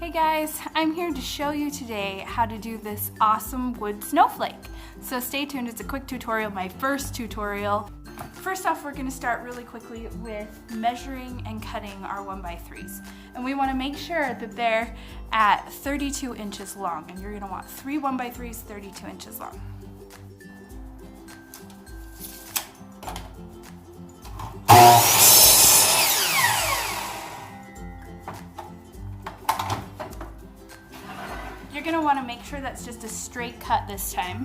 Hey guys, I'm here to show you today how to do this awesome wood snowflake. So stay tuned, it's a quick tutorial, my first tutorial. First off, we're going to start really quickly with measuring and cutting our 1x3s. And we want to make sure that they're at 32 inches long. And you're going to want 3 1x3s 32 inches long. You're going to want to make sure that's just a straight cut this time.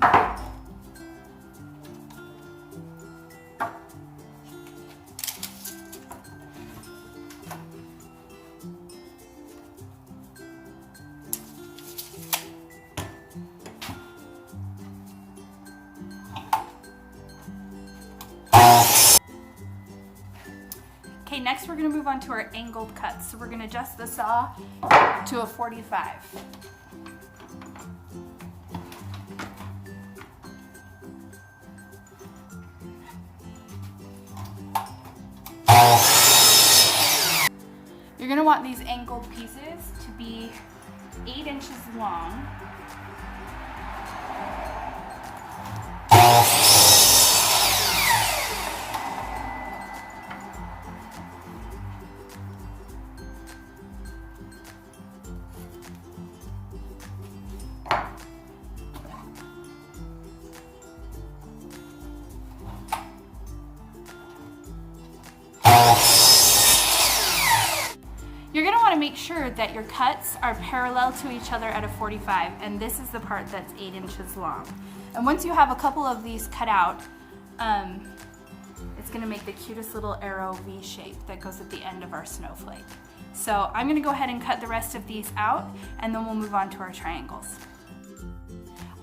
Okay, next we're going to move on to our angled cuts. So we're going to adjust the saw to a 45. You're going to want these angled pieces to be 8 inches long. You're going to want to make sure that your cuts are parallel to each other at a 45, and this is the part that's 8 inches long. And once you have a couple of these cut out, it's going to make the cutest little arrow V shape that goes at the end of our snowflake. So I'm going to go ahead and cut the rest of these out, and then we'll move on to our triangles.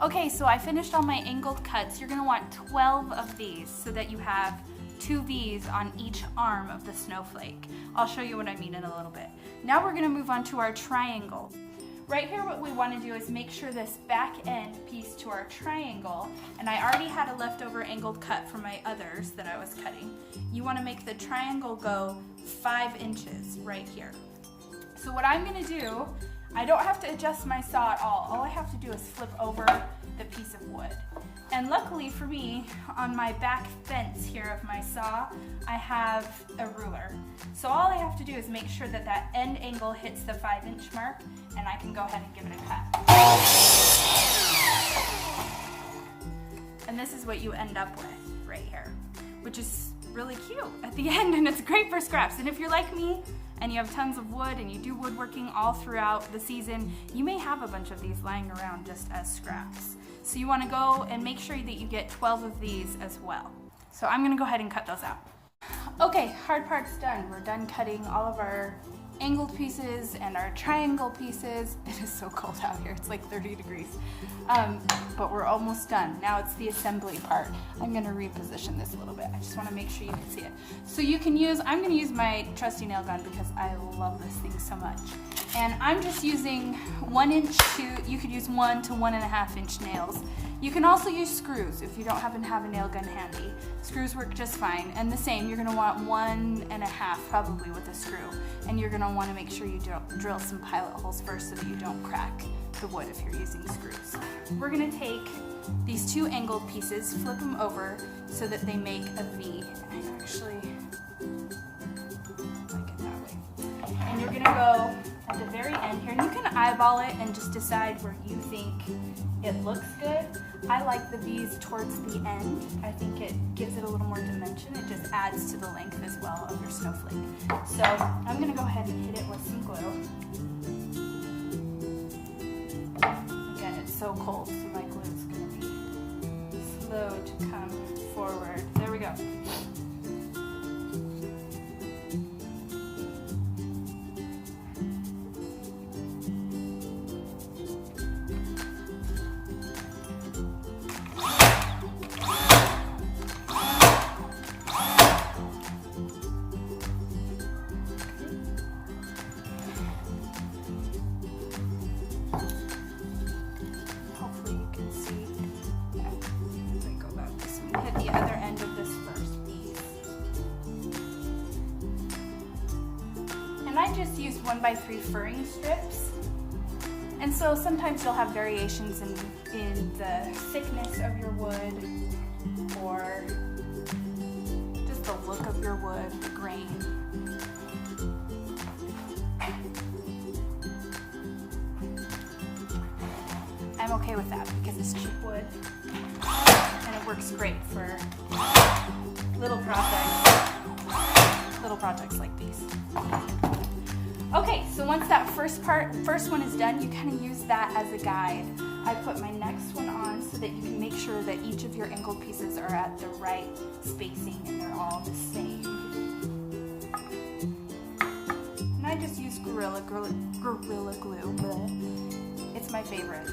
Okay, so I finished all my angled cuts. You're going to want 12 of these so that you have 2 V's on each arm of the snowflake. I'll show you what I mean in a little bit. Now we're going to move on to our triangle. Right here what we want to do is make sure this back end piece to our triangle, and I already had a leftover angled cut from my others that I was cutting. You want to make the triangle go 5 inches right here. So what I'm going to do, I don't have to adjust my saw at all. All I have to do is flip over the piece of wood. And luckily for me, on my back fence here of my saw, I have a ruler. So all I have to do is make sure that that end angle hits the 5-inch mark, and I can go ahead and give it a cut. And this is what you end up with right here, which is really cute at the end, and it's great for scraps. And if you're like me, and you have tons of wood and you do woodworking all throughout the season, you may have a bunch of these lying around just as scraps. So you want to go and make sure that you get 12 of these as well. So I'm going to go ahead and cut those out. Okay, hard part's done. We're done cutting all of our angled pieces and our triangle pieces. It is so cold out here, it's like 30 degrees. But we're almost done. Now it's the assembly part. I'm gonna reposition this a little bit. I just wanna make sure you can see it. So you can use, I'm gonna use my trusty nail gun because I love this thing so much. And I'm just using 1 inch to, you could use 1 to 1.5 inch nails. You can also use screws if you don't happen to have a nail gun handy. Screws work just fine. And the same, you're gonna want 1.5 probably with a screw. And you're gonna wanna make sure you drill some pilot holes first so that you don't crack the wood if you're using screws. We're gonna take these 2 angled pieces, flip them over so that they make a V. And I actually like it that way. And you're gonna go at the very end here, and you can eyeball it and just decide where you think it looks good. I like the V's towards the end. I think it gives it a little more dimension. It just adds to the length as well of your snowflake. So I'm gonna go ahead and hit it with some glue. Again, it's so cold, so my glue is gonna be slow to come forward. There we go. Hit the other end of this first piece. And I just used 1x3 furring strips. And so sometimes you'll have variations in the thickness of your wood, or just the look of your wood, the grain. I'm okay with that because it's cheap wood and it works great for little projects like these. Okay, so once that first one is done, you kind of use that as a guide. I put my next one on so that you can make sure that each of your angled pieces are at the right spacing and they're all the same. And I just use Gorilla Glue, but it's my favorite.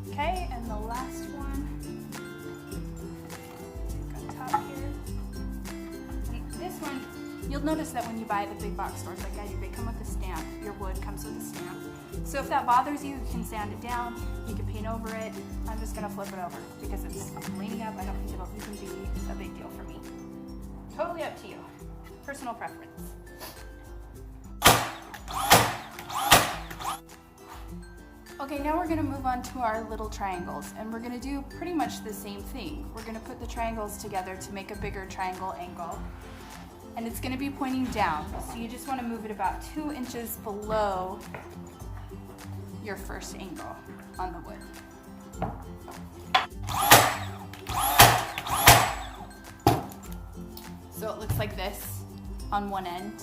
Okay, and the last one on top here. And this one, you'll notice that when you buy the big box stores like I do, they come with a stamp. Your wood comes with a stamp. So if that bothers you, you can sand it down, you can paint over it. I'm just gonna flip it over because it's leaning up. I don't think it'll even be a big deal for me. Totally up to you. Personal preference. Okay, now we're gonna move on to our little triangles, and we're gonna do pretty much the same thing. We're gonna put the triangles together to make a bigger triangle angle. And it's gonna be pointing down, so you just wanna move it about 2 inches below your first angle on the wood. So it looks like this on one end.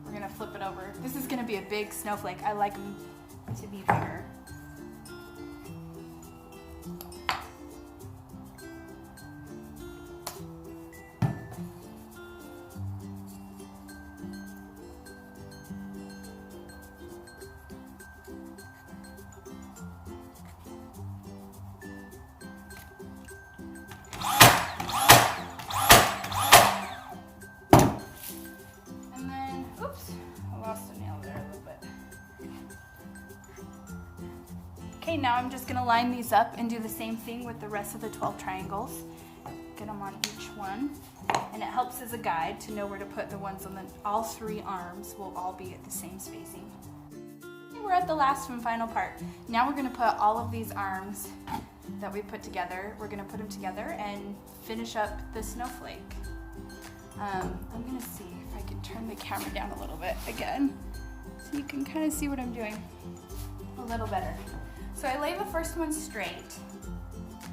We're gonna flip it over. This is gonna be a big snowflake. I like them to be bigger. Okay, now I'm just gonna line these up and do the same thing with the rest of the 12 triangles. Get them on each one. And it helps as a guide to know where to put the ones on all 3 arms will all be at the same spacing. And we're at the last and final part. Now we're gonna put all of these arms that we put together, we're gonna put them together and finish up the snowflake. I'm gonna see if I can turn the camera down a little bit again, so you can kind of see what I'm doing a little better. So I lay the first one straight.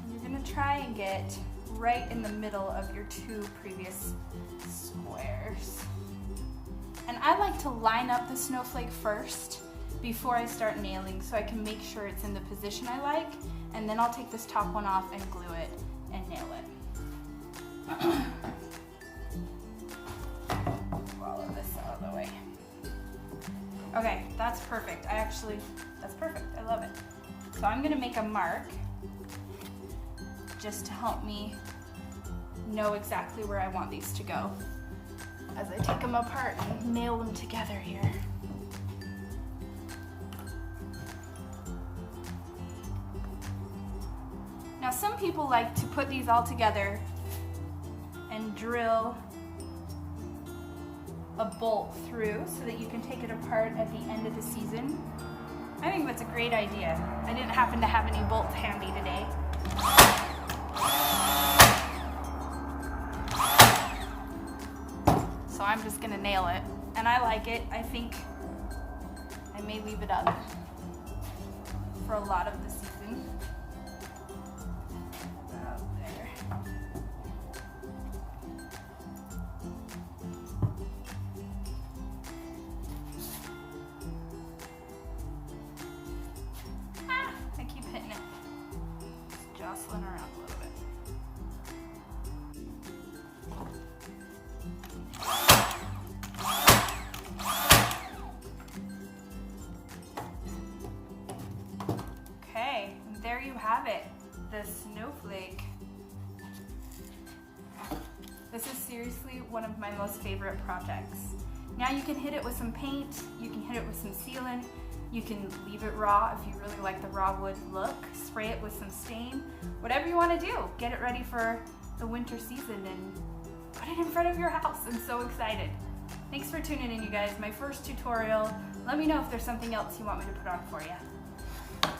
You're gonna try and get right in the middle of your 2 previous squares. And I like to line up the snowflake first before I start nailing so I can make sure it's in the position I like, and then I'll take this top one off and glue it and nail it. All of this out of the way. Okay, that's perfect. That's perfect. I love it. So I'm gonna make a mark just to help me know exactly where I want these to go as I take them apart and nail them together here. Now some people like to put these all together and drill a bolt through so that you can take it apart at the end of the season. I think that's a great idea. I didn't happen to have any bolts handy today. So I'm just gonna nail it. And I like it. I think I may leave it up for a lot of the season. About there. I keep hitting it. Just jostling around a little bit. Okay, and there you have it, the snowflake. This is seriously one of my most favorite projects. Now you can hit it with some paint, you can hit it with some sealant, you can leave it raw if you really like the raw wood look, spray it with some stain, whatever you want to do. Get it ready for the winter season and put it in front of your house. I'm so excited. Thanks for tuning in, you guys. My first tutorial. Let me know if there's something else you want me to put on for you.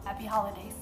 Happy holidays.